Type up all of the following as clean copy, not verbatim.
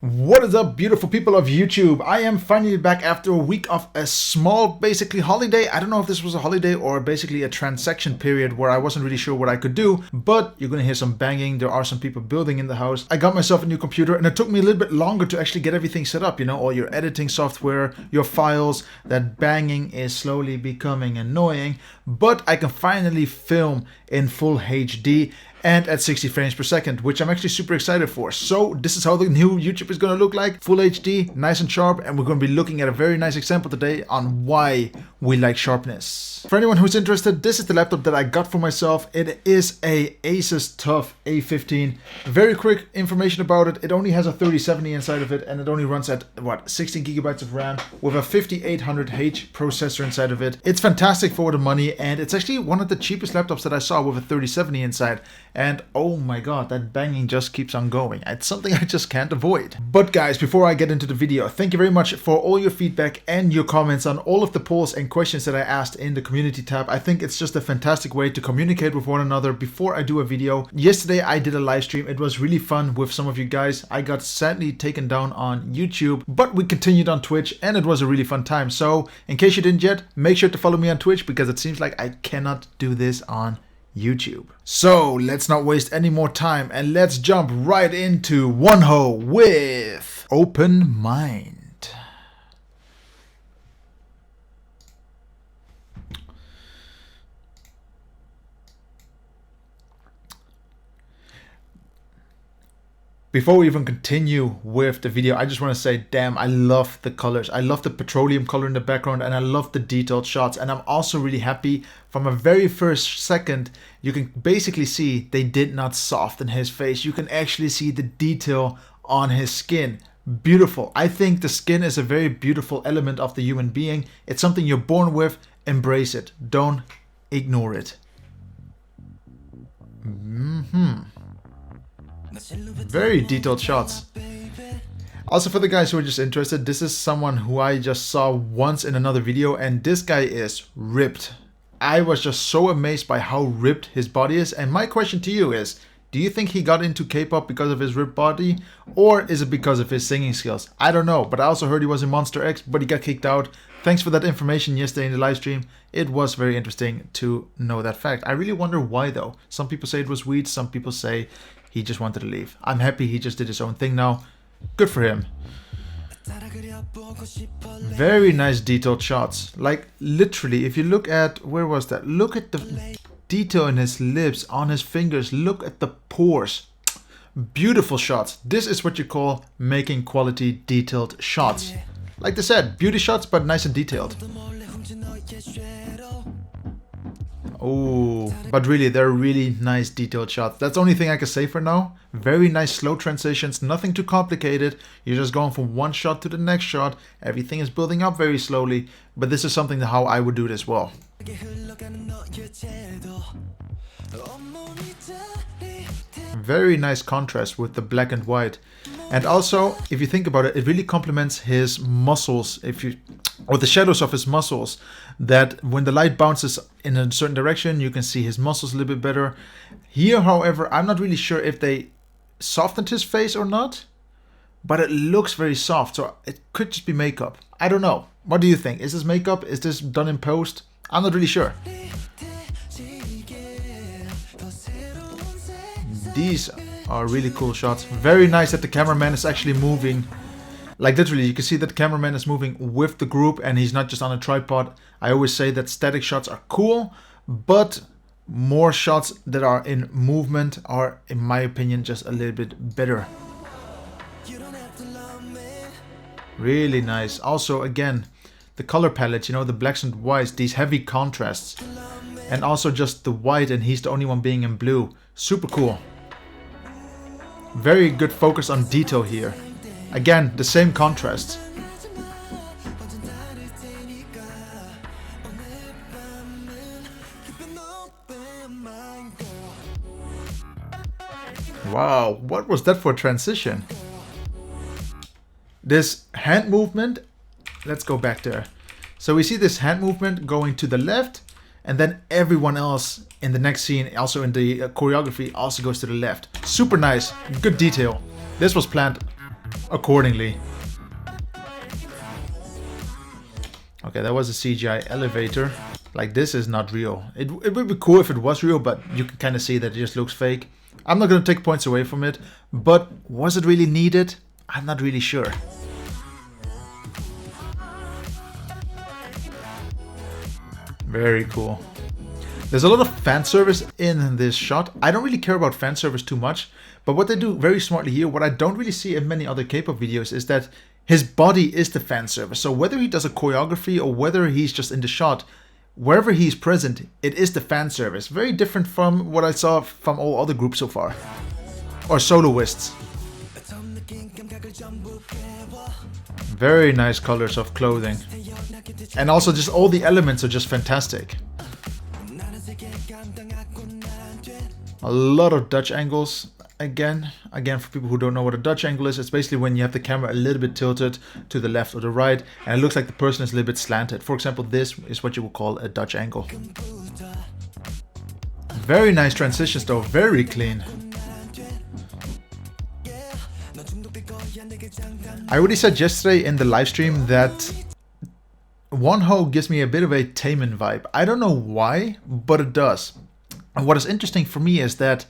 What is up, beautiful people of YouTube? I am finally back after a week of a small, basically holiday. I don't know if this was a holiday or basically a transaction period where I wasn't really sure what I could do, but you're gonna hear some banging. There are some people building in the house. I got myself a new computer and it took me a little bit longer to actually get everything set up, you know, all your editing software, your files. That banging is slowly becoming annoying, but I can finally film in full HD and at 60 frames per second, which I'm actually super excited for. So this is how the new YouTube is going to look like. Full HD, nice and sharp, and we're going to be looking at a very nice example today on why we like sharpness. For anyone who's interested, this is the laptop that I got for myself. It is a Asus TUF A15. Very quick information about it. It only has a 3070 inside of it, and it only runs at, 16 gigabytes of RAM with a 5800H processor inside of it. It's fantastic for the money, and it's actually one of the cheapest laptops that I saw with a 3070 inside. And oh my god, that banging just keeps on going. It's something I just can't avoid. But guys, before I get into the video, thank you very much for all your feedback and your comments on all of the polls and questions that I asked in the community tab. I think it's just a fantastic way to communicate with one another before I do a video. Yesterday I did a live stream. It was really fun with some of you guys. I got sadly taken down on YouTube, but we continued on Twitch and it was a really fun time. So in case you didn't yet, make sure to follow me on Twitch because it seems like I cannot do this on YouTube. So let's not waste any more time and let's jump right into WONHO with Open Mind. Before we even continue with the video, I just want to say, damn, I love the colors. I love the petroleum color in the background and I love the detailed shots. And I'm also really happy from a very first second, you can basically see they did not soften his face. You can actually see the detail on his skin. Beautiful. I think the skin is a very beautiful element of the human being. It's something you're born with. Embrace it. Don't ignore it. Very detailed shots. Also, for the guys who are just interested, this is someone who I just saw once in another video, and this guy is ripped. I was just so amazed by how ripped his body is, and my question to you is, do you think he got into K-pop because of his ripped body, or is it because of his singing skills? I don't know, but I also heard he was in Monster X, but he got kicked out. Thanks for that information yesterday in the live stream. It was very interesting to know that fact. I really wonder why though. Some people say it was weed, some people say he just wanted to leave. I'm happy he just did his own thing now. Good for him. Very nice detailed shots. Like literally, if you look at, where was that? Look at the detail in his lips, on his fingers. Look at the pores. Beautiful shots. This is what you call making quality detailed shots. Like I said, beauty shots, but nice and detailed. Oh, but really, they're really nice detailed shots. That's the only thing I can say for now. Very nice slow transitions, nothing too complicated. You're just going from one shot to the next shot. Everything is building up very slowly, but this is something how I would do it as well. Very nice contrast with the black and white. And also, if you think about it, it really complements his muscles, or the shadows of his muscles, that when the light bounces in a certain direction, you can see his muscles a little bit better. Here, however, I'm not really sure if they softened his face or not, but it looks very soft, so it could just be makeup. I don't know. What do you think? Is this makeup? Is this done in post? I'm not really sure. These are really cool shots. Very nice that the cameraman is actually moving. Like literally, you can see that the cameraman is moving with the group and he's not just on a tripod. I always say that static shots are cool, but more shots that are in movement are, in my opinion, just a little bit better. Really nice. Also, again, the color palette, you know, the blacks and whites, these heavy contrasts. And also just the white, and he's the only one being in blue. Super cool. Very good focus on detail here. Again, the same contrasts. Wow, what was that for a transition? This hand movement, let's go back there. So we see this hand movement going to the left, and then everyone else in the next scene, also in the choreography, also goes to the left. Super nice, good detail. This was planned accordingly. Okay, that was a CGI elevator. Like, this is not real. It would be cool if it was real, but you can kind of see that it just looks fake. I'm not going to take points away from it, but was it really needed? I'm not really sure. Very cool. There's a lot of fan service in this shot. I don't really care about fan service too much, but what they do very smartly here, what I don't really see in many other K-pop videos, is that his body is the fan service. So whether he does a choreography or whether he's just in the shot, wherever he's present, it is the fan service. Very different from what I saw from all other groups so far. Or soloists. Very nice colors of clothing. And also just all the elements are just fantastic. A lot of Dutch angles. Again, for people who don't know what a Dutch angle is, it's basically when you have the camera a little bit tilted to the left or the right, and it looks like the person is a little bit slanted. For example, this is what you would call a Dutch angle. Very nice transitions though, very clean. I already said yesterday in the live stream that WONHO gives me a bit of a Taemin vibe. I don't know why, but it does. And what is interesting for me is that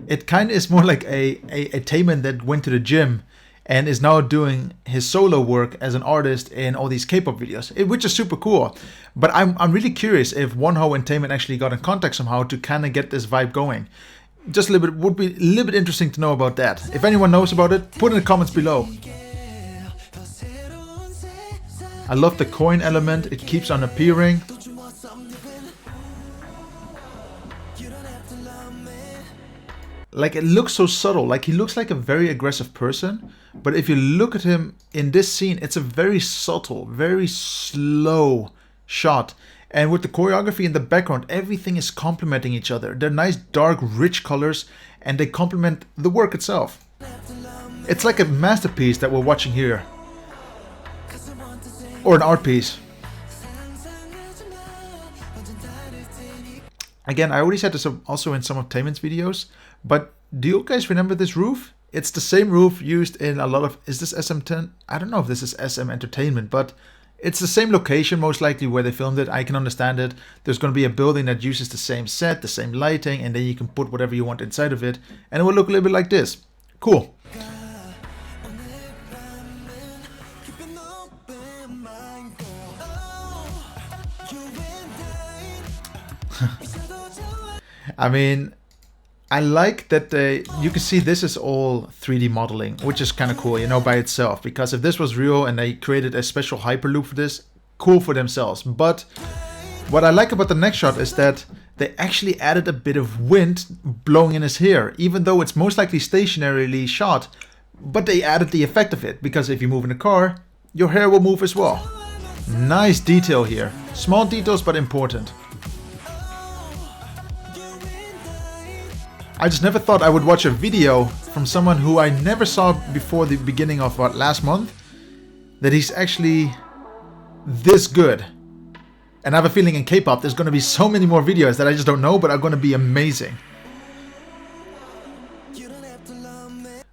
it kind of is more like a Taemin that went to the gym and is now doing his solo work as an artist in all these K-pop videos, which is super cool. But I'm really curious if WONHO and Taemin actually got in contact somehow to kind of get this vibe going. Just a little bit, would be a little bit interesting to know about that. If anyone knows about it, put in the comments below. I love the coin element, it keeps on appearing. Like, it looks so subtle, like he looks like a very aggressive person, but if you look at him in this scene, it's a very subtle, very slow shot. And with the choreography in the background, everything is complementing each other. They're nice, dark, rich colors, and they complement the work itself. It's like a masterpiece that we're watching here. Or an art piece. Again, I already said this also in some of Taemin's videos, but do you guys remember this roof? It's the same roof used in a lot of... Is this SM10? I don't know if this is SM Entertainment, but it's the same location most likely where they filmed it. I can understand it. There's going to be a building that uses the same set, the same lighting, and then you can put whatever you want inside of it, and it will look a little bit like this. Cool. I mean, I like that you can see this is all 3D modeling, which is kind of cool, you know, by itself. Because if this was real and they created a special hyperloop for this, cool for themselves. But what I like about the next shot is that they actually added a bit of wind blowing in his hair, even though it's most likely stationarily shot. But they added the effect of it, because if you move in a car, your hair will move as well. Nice detail here. Small details, but important. I just never thought I would watch a video from someone who I never saw before the beginning of last month, that he's actually this good. And I have a feeling in K-pop there's going to be so many more videos that I just don't know, but are going to be amazing.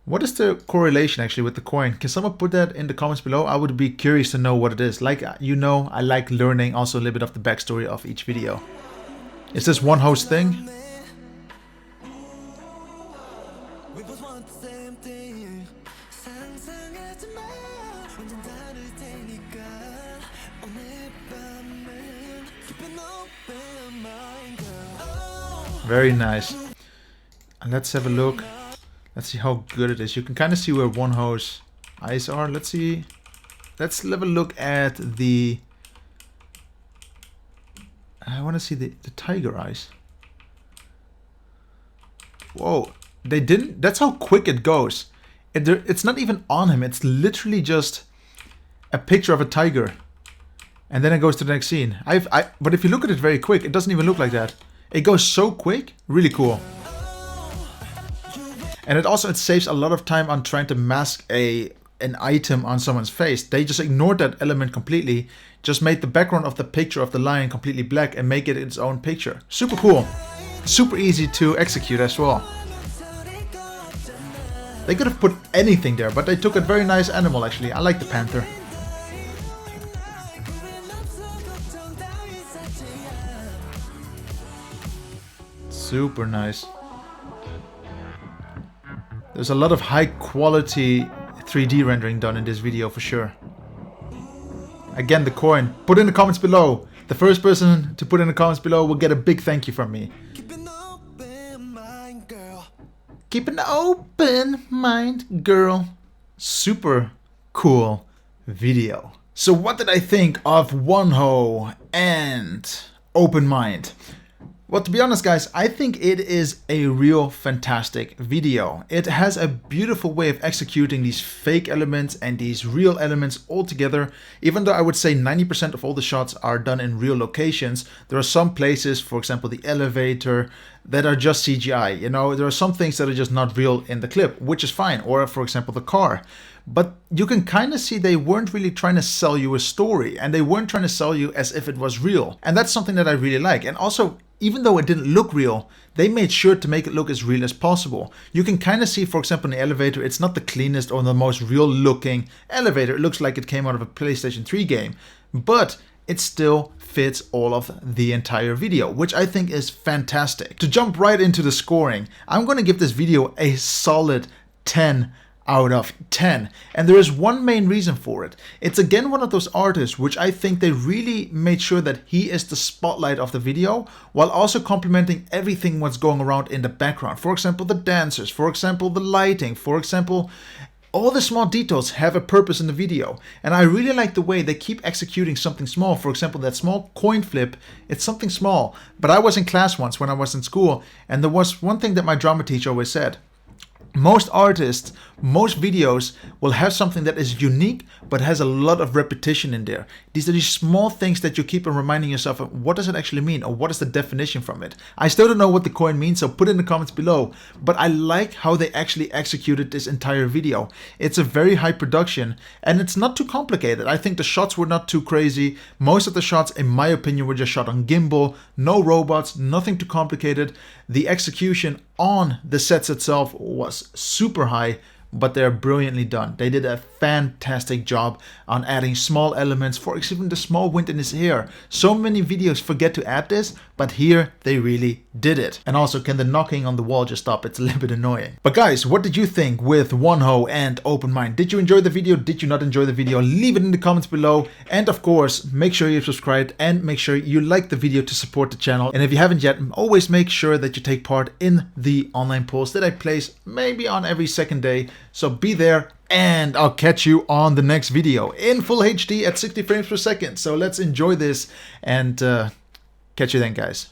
What is the correlation actually with the coin? Can someone put that in the comments below? I would be curious to know what it is. Like, you know, I like learning also a little bit of the backstory of each video. Is this WONHO's thing? Very nice. And let's have a look. Let's see how good it is. You can kind of see where WONHO's eyes are. Let's see. Let's have a look at the... I want to see the tiger eyes. Whoa. They didn't... That's how quick it goes. It's not even on him. It's literally just a picture of a tiger. And then it goes to the next scene. But if you look at it very quick, it doesn't even look like that. It goes so quick. Really cool. And it saves a lot of time on trying to mask an item on someone's face. They just ignored that element completely. Just made the background of the picture of the lion completely black and make it its own picture. Super cool. Super easy to execute as well. They could have put anything there, but they took a very nice animal actually. I like the panther. Super nice. There's a lot of high quality 3D rendering done in this video for sure. Again, the coin. Put in the comments below. The first person to put in the comments below will get a big thank you from me. Keep an open mind, girl. Keep an open mind, girl. Super cool video. So what did I think of WONHO and Open Mind? Well, to be honest, guys, I think it is a real fantastic video. It has a beautiful way of executing these fake elements and these real elements all together. Even though I would say 90% of all the shots are done in real locations, there are some places, for example, the elevator, that are just CGI. You know, there are some things that are just not real in the clip, which is fine. Or, for example, the car. But you can kind of see they weren't really trying to sell you a story, and they weren't trying to sell you as if it was real. And that's something that I really like. And also, even though it didn't look real, they made sure to make it look as real as possible. You can kind of see, for example, in the elevator, it's not the cleanest or the most real looking elevator. It looks like it came out of a PlayStation 3 game, but it still fits all of the entire video, which I think is fantastic. To jump right into the scoring, I'm going to give this video a solid 10 out of 10. And there is one main reason for it. It's again one of those artists which I think they really made sure that he is the spotlight of the video, while also complementing everything what's going around in the background. For example, the dancers, for example, the lighting, for example, all the small details have a purpose in the video. And I really like the way they keep executing something small. For example, that small coin flip, it's something small. But I was in class once when I was in school, and there was one thing that my drama teacher always said. Most artists, most videos will have something that is unique but has a lot of repetition in there. These are these small things that you keep on reminding yourself of what does it actually mean, or what is the definition from it. I still don't know what the coin means, so put it in the comments below. But I like how they actually executed this entire video. It's a very high production and it's not too complicated. I think the shots were not too crazy. Most of the shots, in my opinion, were just shot on gimbal, no robots, nothing too complicated. The execution on the sets itself was super high, but they're brilliantly done. They did a fantastic job on adding small elements, for example the small wind in his hair. So many videos forget to add this, but here they really did it. And also, can the knocking on the wall just stop? It's a little bit annoying. But guys, what did you think with WONHO and Open Mind? Did you enjoy the video? Did you not enjoy the video? Leave it in the comments below. And of course, make sure you've subscribed and make sure you like the video to support the channel. And if you haven't yet, always make sure that you take part in the online polls that I place maybe on every second day. So be there, and I'll catch you on the next video in full HD at 60 frames per second. So let's enjoy this and catch you then, guys.